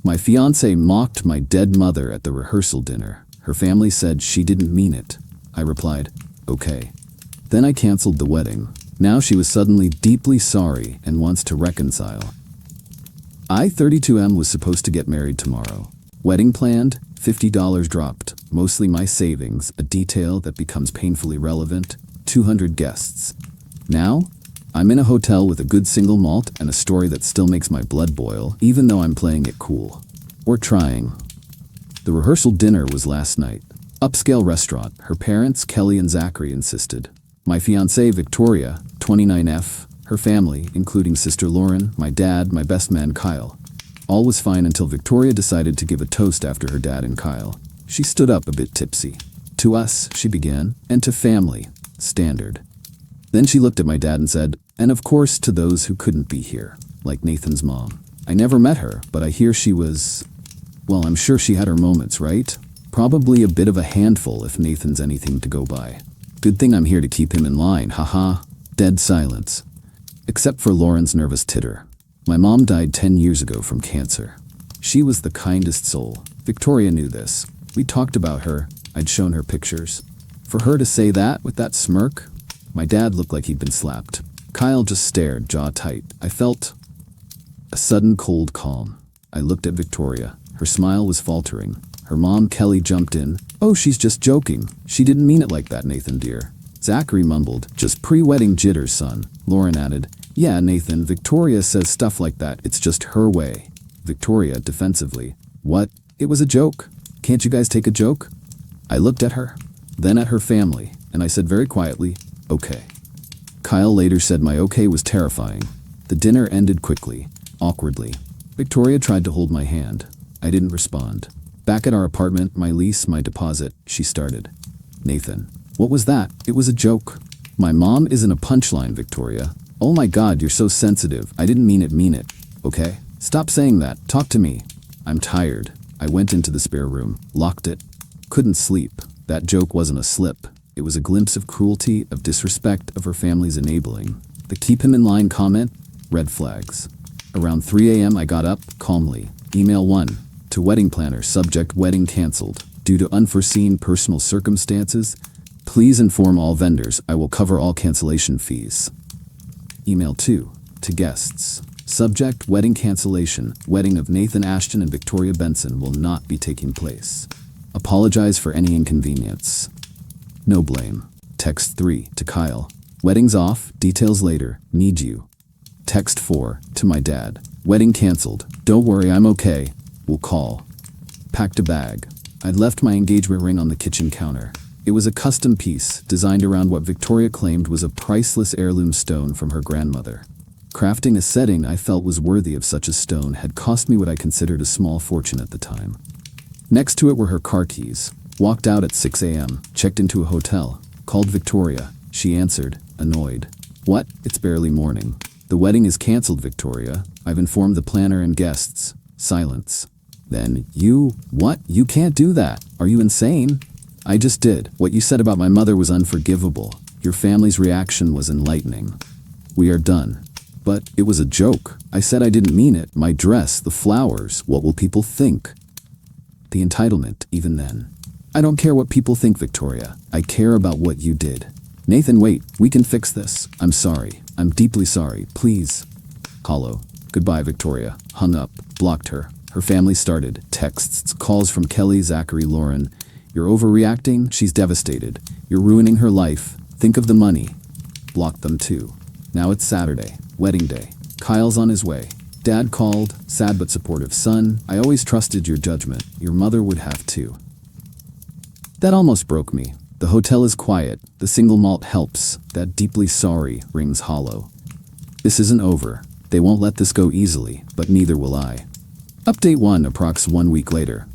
My fiancé mocked my dead mother at the rehearsal dinner. Her family said she didn't mean it. I replied, okay. Then I canceled the wedding. Now she was suddenly deeply sorry and wants to reconcile. I, 32M, was supposed to get married tomorrow. Wedding planned, $50 dropped, mostly my savings, a detail that becomes painfully relevant, 200 guests. Now, I'm in a hotel with a good single malt and a story that still makes my blood boil, even though I'm playing it cool. Or trying. The rehearsal dinner was last night. Upscale restaurant. Her parents, Qley and Zachary, insisted. My fiancée, Victoria, 29F, her family, including sister Lauren, my dad, my best man Kyle. All was fine until Victoria decided to give a toast after her dad and Kyle. She stood up a bit tipsy. To us, she began, and to family. Standard. Then she looked at my dad and said, and of course to those who couldn't be here, like Nathan's mom. I never met her, but I hear she was... Well, I'm sure she had her moments, right? Probably a bit of a handful if Nathan's anything to go by. Good thing I'm here to keep him in line, haha. Dead silence. Except for Lauren's nervous titter. My mom died 10 years ago from cancer. She was the kindest soul. Victoria knew this. We talked about her. I'd shown her pictures. For her to say that with that smirk, my dad looked like he'd been slapped. Kyle just stared, jaw tight. I felt a sudden cold calm. I looked at Victoria. Her smile was faltering. Her mom, Qley, jumped in. Oh, she's just joking. She didn't mean it like that, Nathan dear. Zachary mumbled, just pre-wedding jitters, son. Lauren added, yeah, Nathan, Victoria says stuff like that. It's just her way. Victoria, defensively, what? It was a joke. Can't you guys take a joke? I looked at her, then at her family, and I said very quietly, okay. Kyle later said my okay was terrifying. The dinner ended quickly, awkwardly. Victoria tried to hold my hand. I didn't respond. Back at our apartment, my lease, my deposit, she started. Nathan, what was that? It was a joke. My mom isn't a punchline, Victoria. Oh my God, you're so sensitive. I didn't mean it, okay? Stop saying that. Talk to me. I'm tired. I went into the spare room, locked it. Couldn't sleep. That joke wasn't a slip. It was a glimpse of cruelty, of disrespect, of her family's enabling. The keep him in line comment, red flags. Around 3 a.m. I got up, calmly. Email 1. To wedding planner, subject wedding canceled. Due to unforeseen personal circumstances, please inform all vendors. I will cover all cancellation fees. Email 2. To guests. Subject wedding cancellation. Wedding of Nathan Ashton and Victoria Benson will not be taking place. Apologize for any inconvenience. No blame. Text 3. To Kyle. Wedding's off. Details later. Need you. Text 4. To my dad. Wedding canceled. Don't worry, I'm okay. We'll call. Packed a bag. I'd left my engagement ring on the kitchen counter. It was a custom piece, designed around what Victoria claimed was a priceless heirloom stone from her grandmother. Crafting a setting I felt was worthy of such a stone had cost me what I considered a small fortune at the time. Next to it were her car keys. Walked out at 6 a.m., checked into a hotel, called Victoria. She answered, annoyed. What? It's barely morning. The wedding is canceled, Victoria. I've informed the planner and guests. Silence. Then, what? You can't do that. Are you insane? I just did. What you said about my mother was unforgivable. Your family's reaction was enlightening. We are done. But it was a joke. I said I didn't mean it. My dress, the flowers, what will people think? The entitlement, even then. I don't care what people think, Victoria. I care about what you did. Nathan, wait. We can fix this. I'm sorry. I'm deeply sorry. Please. Hollow. Goodbye, Victoria. Hung up. Blocked her. Her family started. Texts, calls from Qley, Zachary, Lauren. You're overreacting? She's devastated. You're ruining her life. Think of the money. Blocked them too. Now it's Saturday. Wedding day. Kyle's on his way. Dad called. Sad but supportive. Son, I always trusted your judgment. Your mother would have too. That almost broke me. The hotel is quiet. The single malt helps. That deeply sorry rings hollow. This isn't over. They won't let this go easily, but neither will I. Update 1, approx 1 week later.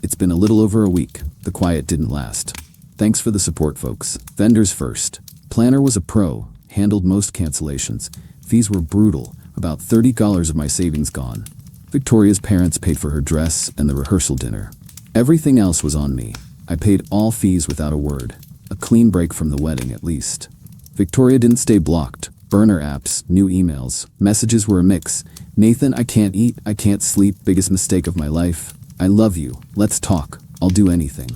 It's been a little over a week. The quiet didn't last. Thanks for the support, folks. Vendors first. Planner was a pro. Handled most cancellations. Fees were brutal. About $30 of my savings gone. Victoria's parents paid for her dress and the rehearsal dinner. Everything else was on me. I paid all fees without a word. A clean break from the wedding, at least. Victoria didn't stay blocked. Burner apps, new emails. Messages were a mix. Nathan, I can't eat, I can't sleep, biggest mistake of my life. I love you, let's talk, I'll do anything.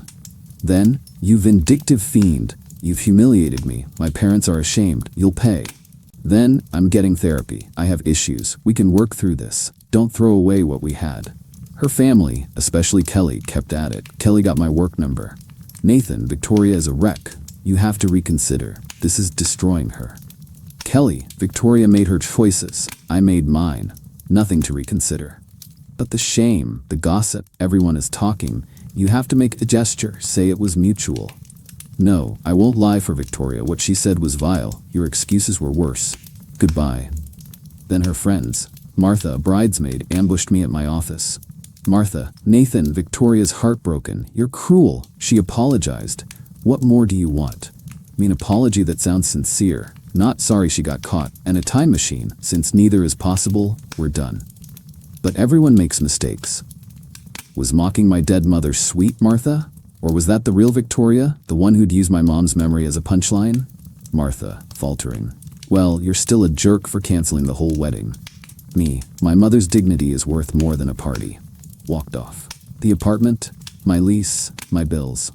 Then, you vindictive fiend, you've humiliated me, my parents are ashamed, you'll pay. Then, I'm getting therapy, I have issues, we can work through this, don't throw away what we had. Her family, especially Qley, kept at it. Qley got my work number. Nathan, Victoria is a wreck. You have to reconsider. This is destroying her. Qley, Victoria made her choices. I made mine. Nothing to reconsider. But the shame, the gossip, everyone is talking. You have to make a gesture, say it was mutual. No, I won't lie for Victoria. What she said was vile. Your excuses were worse. Goodbye. Then her friends. Martha, a bridesmaid, ambushed me at my office. Martha, Nathan, Victoria's heartbroken. You're cruel. She apologized. What more do you want? Apology that sounds sincere. Not sorry she got caught. And a time machine. Since neither is possible, we're done. But everyone makes mistakes. Was mocking my dead mother sweet, Martha? Or was that the real Victoria? The one who'd use my mom's memory as a punchline? Martha, faltering. Well, you're still a jerk for canceling the whole wedding. Me, my mother's dignity is worth more than a party. Walked off. The apartment, my lease, my bills.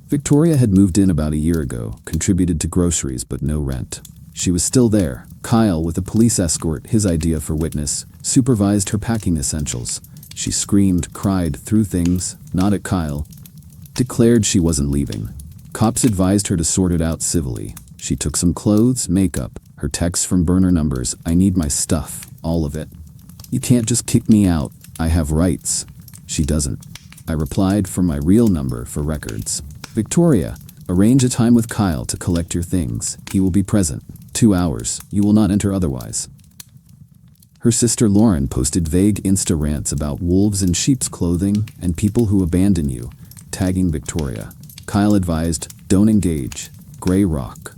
Victoria had moved in about a year ago, contributed to groceries but no rent. She was still there. Kyle, with a police escort, his idea for witness, supervised her packing essentials. She screamed, cried, threw things, not at Kyle. Declared she wasn't leaving. Cops advised her to sort it out civilly. She took some clothes, makeup, her texts from burner numbers. I need my stuff, all of it. You can't just kick me out. I have rights. She doesn't. I replied from my real number for records. Victoria, arrange a time with Kyle to collect your things. He will be present. 2 hours. You will not enter otherwise. Her sister Lauren posted vague Insta rants about wolves in sheep's clothing and people who abandon you, tagging Victoria. Kyle advised, don't engage. Gray rock.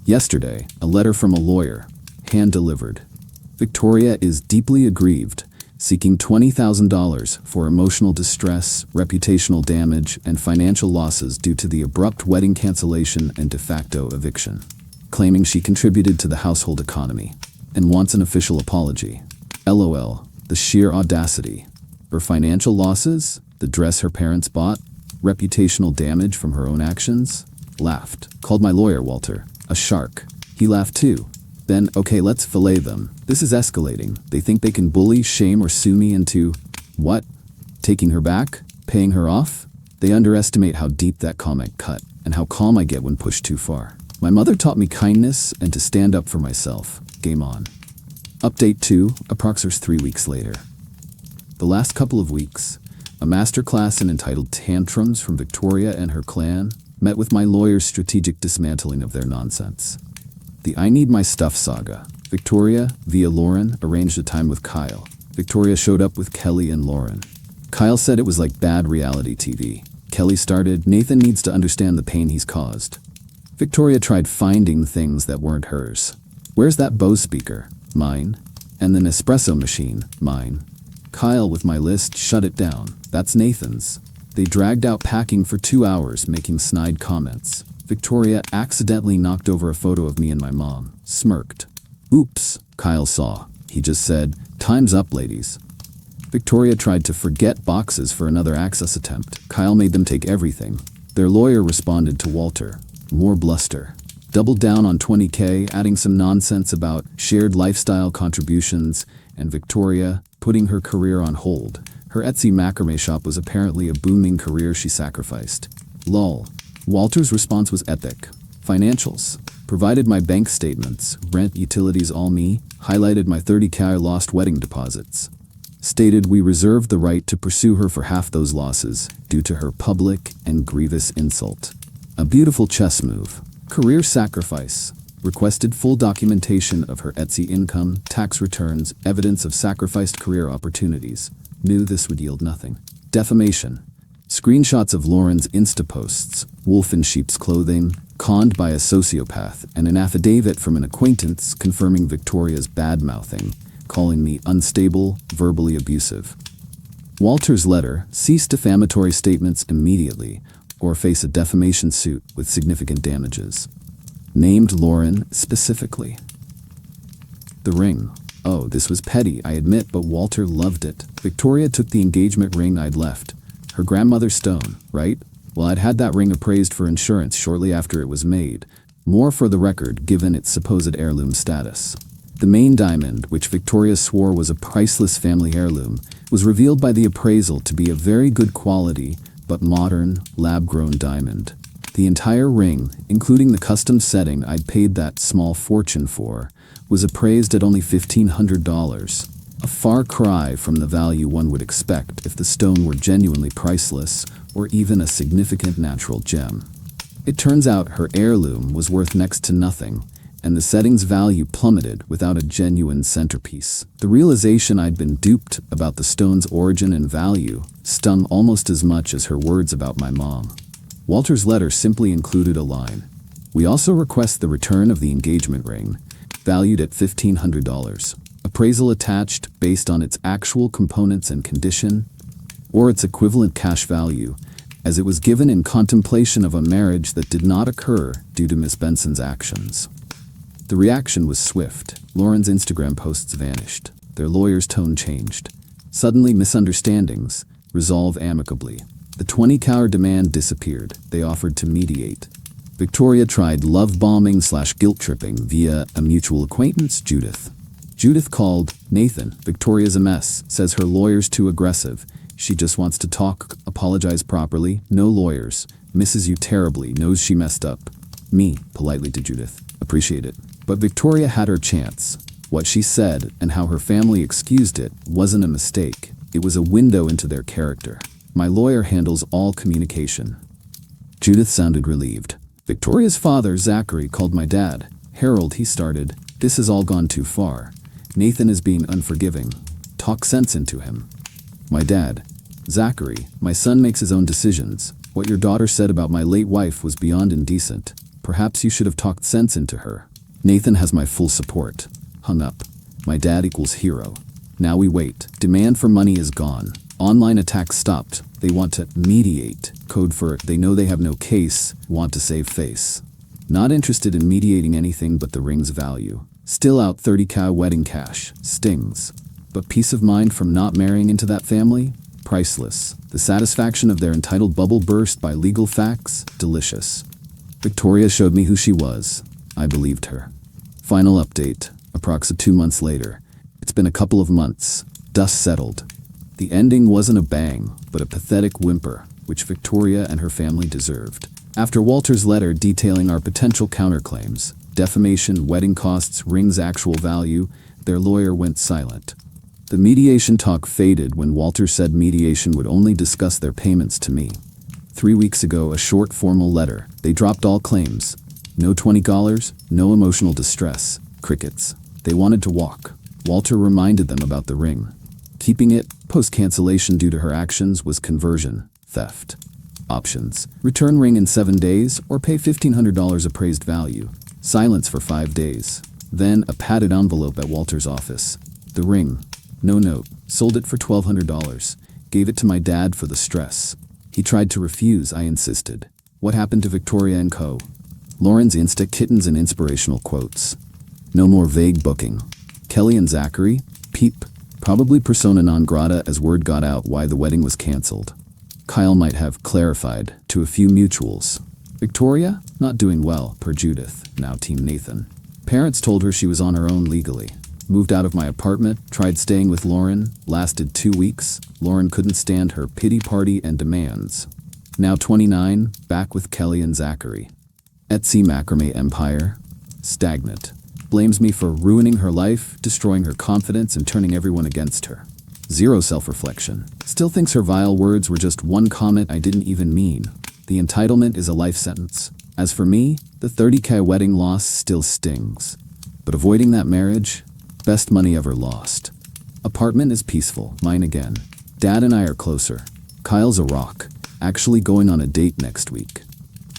Yesterday, a letter from a lawyer, hand-delivered. Victoria is deeply aggrieved, seeking $20,000 for emotional distress, reputational damage, and financial losses due to the abrupt wedding cancellation and de facto eviction, claiming she contributed to the household economy, and wants an official apology. LOL, the sheer audacity. Her financial losses, the dress her parents bought, reputational damage from her own actions? Laughed. Called my lawyer, Walter, a shark. He laughed too. Then, okay, let's fillet them. This is escalating. They think they can bully, shame, or sue me into, what? Taking her back? Paying her off? They underestimate how deep that comment cut, and how calm I get when pushed too far. My mother taught me kindness and to stand up for myself. Game on. Update 2, approximately 3 weeks later. The last couple of weeks, a masterclass in entitled Tantrums from Victoria and her clan met with my lawyer's strategic dismantling of their nonsense. The I Need My Stuff saga. Victoria, via Lauren, arranged a time with Kyle. Victoria showed up with Qley and Lauren. Kyle said it was like bad reality TV. Qley started, Nathan needs to understand the pain he's caused. Victoria tried finding things that weren't hers. Where's that Bose speaker? Mine. And the Nespresso machine? Mine. Kyle, with my list, shut it down. That's Nathan's. They dragged out packing for 2 hours, making snide comments. Victoria accidentally knocked over a photo of me and my mom. Smirked. Oops, Kyle saw. He just said, time's up, ladies. Victoria tried to forget boxes for another access attempt. Kyle made them take everything. Their lawyer responded to Walter. More bluster. Doubled down on $20K, adding some nonsense about shared lifestyle contributions, and Victoria putting her career on hold. Her Etsy macrame shop was apparently a booming career she sacrificed. Lol. Walter's response was epic. Financials. Provided my bank statements, rent, utilities, all me. Highlighted my $30K I lost wedding deposits. Stated we reserved the right to pursue her for half those losses due to her public and grievous insult. A beautiful chess move. Career sacrifice. Requested full documentation of her Etsy income, tax returns, evidence of sacrificed career opportunities. Knew this would yield nothing. Defamation. Screenshots of Lauren's Insta posts, wolf in sheep's clothing, conned by a sociopath, and an affidavit from an acquaintance confirming Victoria's bad-mouthing, calling me unstable, verbally abusive. Walter's letter, cease defamatory statements immediately, or face a defamation suit with significant damages. Named Lauren specifically. The ring. Oh, this was petty, I admit, but Walter loved it. Victoria took the engagement ring I'd left. Her grandmother's stone, right? Well, I'd had that ring appraised for insurance shortly after it was made. More for the record, given its supposed heirloom status. The main diamond, which Victoria swore was a priceless family heirloom, was revealed by the appraisal to be a very good quality, but modern, lab-grown diamond. The entire ring, including the custom setting I'd paid that small fortune for, was appraised at only $1,500, a far cry from the value one would expect if the stone were genuinely priceless or even a significant natural gem. It turns out her heirloom was worth next to nothing, and the setting's value plummeted without a genuine centerpiece. The realization I'd been duped about the stone's origin and value stung almost as much as her words about my mom. Walter's letter simply included a line. We also request the return of the engagement ring, valued at $1,500. Appraisal attached based on its actual components and condition, or its equivalent cash value, as it was given in contemplation of a marriage that did not occur due to Miss Benson's actions. The reaction was swift. Lauren's Instagram posts vanished. Their lawyer's tone changed. Suddenly, misunderstandings resolve amicably. The 20K demand disappeared. They offered to mediate. Victoria tried love bombing / guilt tripping via a mutual acquaintance, Judith. Judith called Nathan. Victoria's a mess, says her lawyer's too aggressive. She just wants to talk, apologize properly. No lawyers. Misses you terribly, knows she messed up. Me, politely to Judith. Appreciate it. But Victoria had her chance. What she said and how her family excused it wasn't a mistake. It was a window into their character. My lawyer handles all communication. Judith sounded relieved. Victoria's father, Zachary, called my dad. Harold, he started. This has all gone too far. Nathan is being unforgiving. Talk sense into him. My dad. Zachary, my son makes his own decisions. What your daughter said about my late wife was beyond indecent. Perhaps you should have talked sense into her. Nathan has my full support. Hung up. My dad equals hero. Now we wait. Demand for money is gone. Online attacks stopped. They want to mediate. Code for they know they have no case, want to save face. Not interested in mediating anything but the ring's value. Still out $30K wedding cash. Stings. But peace of mind from not marrying into that family? Priceless. The satisfaction of their entitled bubble burst by legal facts? Delicious. Victoria showed me who she was. I believed her. Final update. Approximately 2 months later. It's been a couple of months. Dust settled. The ending wasn't a bang, but a pathetic whimper, which Victoria and her family deserved. After Walter's letter detailing our potential counterclaims, defamation, wedding costs, ring's actual value, their lawyer went silent. The mediation talk faded when Walter said mediation would only discuss their payments to me. 3 weeks ago, a short formal letter. They dropped all claims. No $20, no emotional distress. Crickets. They wanted to walk. Walter reminded them about the ring. Keeping it, post-cancellation due to her actions, was conversion, theft. Options. Return ring in 7 days or pay $1,500 appraised value. Silence for 5 days. Then a padded envelope at Walter's office. The ring. No note. Sold it for $1,200. Gave it to my dad for the stress. He tried to refuse, I insisted. What happened to Victoria and Co.? Lauren's Insta kittens and inspirational quotes. No more vague booking. Qley and Zachary? Peep. Probably persona non grata as word got out why the wedding was cancelled. Kyle might have clarified to a few mutuals. Victoria? Not doing well, per Judith, now Team Nathan. Parents told her she was on her own legally. Moved out of my apartment, tried staying with Lauren, lasted 2 weeks. Lauren couldn't stand her pity party and demands. Now 29, back with Qley and Zachary. Etsy macrame empire? Stagnant. Blames me for ruining her life, destroying her confidence, and turning everyone against her. Zero self-reflection. Still thinks her vile words were just one comment I didn't even mean. The entitlement is a life sentence. As for me, the $30K wedding loss still stings. But avoiding that marriage? Best money ever lost. Apartment is peaceful, mine again. Dad and I are closer. Kyle's a rock, actually going on a date next week.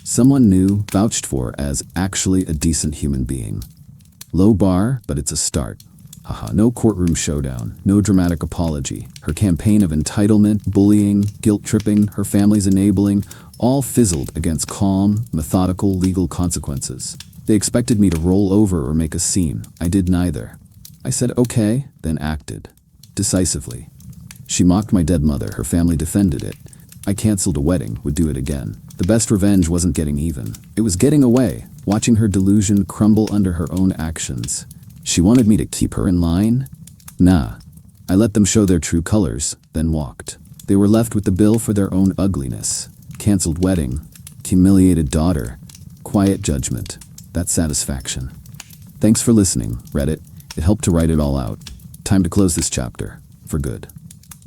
Someone new, vouched for as actually a decent human being. Low bar, but it's a start. Haha, no courtroom showdown, no dramatic apology. Her campaign of entitlement, bullying, guilt-tripping, her family's enabling, all fizzled against calm, methodical legal consequences. They expected me to roll over or make a scene. I did neither. I said okay, then acted. Decisively. She mocked my dead mother, her family defended it. I canceled a wedding, would do it again. The best revenge wasn't getting even. It was getting away, watching her delusion crumble under her own actions. She wanted me to keep her in line? Nah. I let them show their true colors, then walked. They were left with the bill for their own ugliness. Canceled wedding. Humiliated daughter. Quiet judgment. That's satisfaction. Thanks for listening, Reddit. It helped to write it all out. Time to close this chapter. For good.